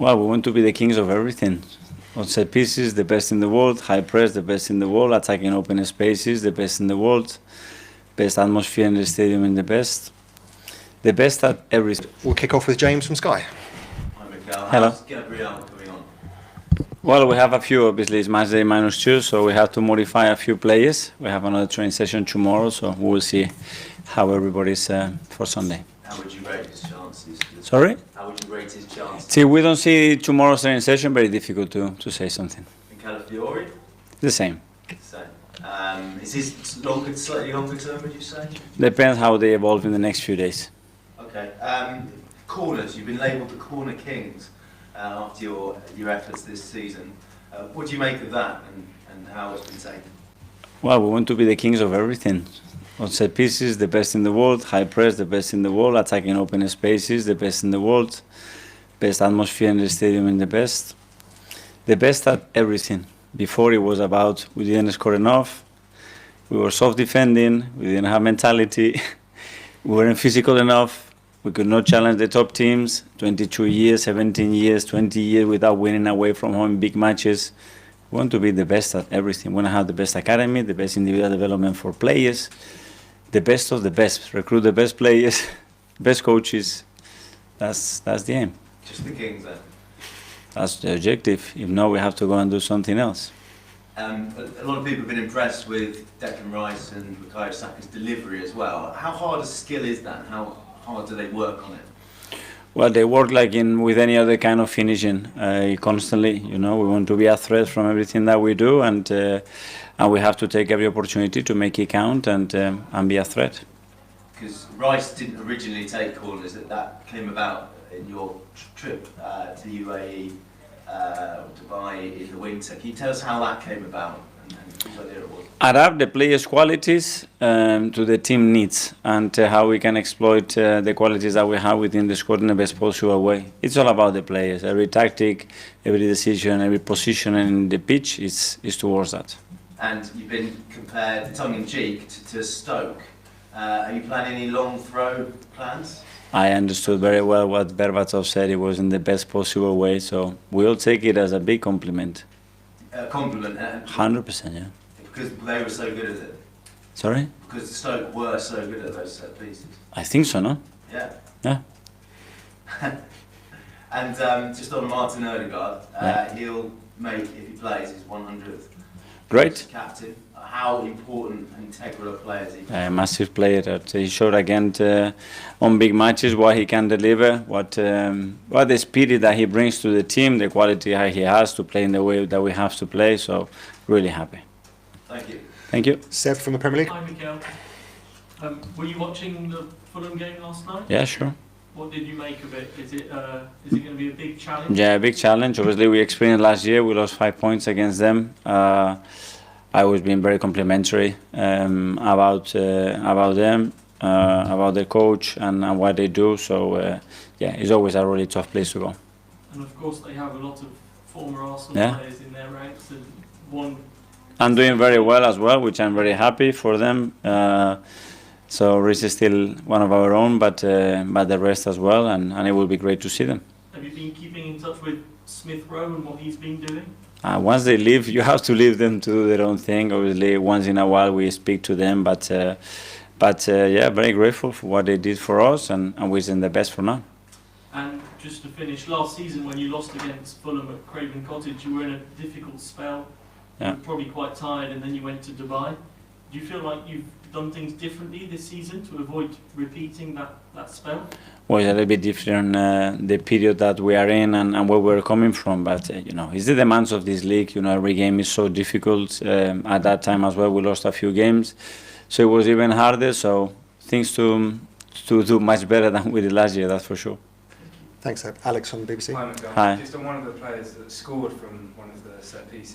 Well, we want to be the kings of everything. On set pieces, the best in the world. High press, the best in the world. Attacking open spaces, the best in the world. Best atmosphere in the stadium in the best. The best at everything. We'll kick off with James from Sky. Hi, Miguel. Hello. How's Gabriel coming on? Well, we have a few, obviously it's match day -2, so we have to modify a few players. We have another training session tomorrow, so we will see how everybody's for Sunday. How would you rate his chances? Sorry? How would you rate his chances? See, we don't see tomorrow's training session, very difficult to say something. And Calafiori? The same. Same. Is his slightly longer term, would you say? Depends how they evolve in the next few days. Okay. Corners, you've been labelled the corner kings after your efforts this season. What do you make of that and how it's been taken? Well, we want to be the kings of everything. On set pieces, the best in the world. High press, the best in the world. Attacking open spaces, the best in the world. Best atmosphere in the stadium in the best. The best at everything. Before it was about we didn't score enough. We were soft defending. We didn't have mentality. We weren't physical enough. We could not challenge the top teams. 22 years, 17 years, 20 years without winning away from home in big matches. We want to be the best at everything. We want to have the best academy, the best individual development for players, the best of the best. Recruit the best players, best coaches. That's the aim. Just the kings then? That's the objective. If not, we have to go and do something else. A lot of people have been impressed with Declan Rice and Bukayo Saka's delivery as well. How hard a skill is that? How hard do they work on it? Well, they work like with any other kind of finishing, constantly. You know, we want to be a threat from everything that we do, and we have to take every opportunity to make it count and be a threat. Because Rice didn't originally take corners; that came about in your trip to UAE, Dubai in the winter. Can you tell us how that came about and whose idea it was? Adapt the players' qualities to the team needs and how we can exploit the qualities that we have within the squad in the best possible way. It's all about the players. Every tactic, every decision, every position in the pitch is towards that. And you've been compared, tongue-in-cheek, to Stoke. Are you planning any long throw plans? I understood very well what Berbatov said. It was in the best possible way, so we'll take it as a big compliment. A compliment? 100%, yeah. Because they were so good at it? Sorry? Because Stoke were so good at those set pieces? I think so, no? Yeah. Yeah. And just on Martin Odegaard, he'll make, if he plays, his 100th Great. captain. How important and integral a player is he? A massive player that he showed again on big matches what he can deliver, what the spirit that he brings to the team, the quality he has to play in the way that we have to play. So really happy. Thank you. Thank you. Seb from the Premier League. Hi, Miguel. Were you watching the Fulham game last night? Yeah, sure. What did you make of it? Is it going to be a big challenge? Yeah, a big challenge. Obviously, we experienced last year. We lost 5 points against them. I was being very complimentary about them, about the coach and what they do. So yeah, it's always a really tough place to go. And of course, they have a lot of former Arsenal players in their ranks, and one. I'm doing very well as well, which I'm very happy for them. So Rhys is still one of our own, but the rest as well, and it will be great to see them. Have you been keeping in touch with Smith Rowe and what he's been doing? Once they leave, you have to leave them to do their own thing. Obviously, once in a while we speak to them, but yeah, very grateful for what they did for us, and wish them the best for now. And just to finish, last season when you lost against Fulham at Craven Cottage, you were in a difficult spell. Yeah. You were probably quite tired, and then you went to Dubai. Do you feel like you've done things differently this season to avoid repeating that spell? Well, it's a little bit different, the period that we are in and where we're coming from, but you know, it's the demands of this league. You know, every game is so difficult. At that time as well, we lost a few games, so it was even harder. So things to do much better than we did last year, that's for sure. Thanks, Seb. Alex on the BBC. Hi, Miguel. Hi. Just on one of the players that scored from one of the set pieces.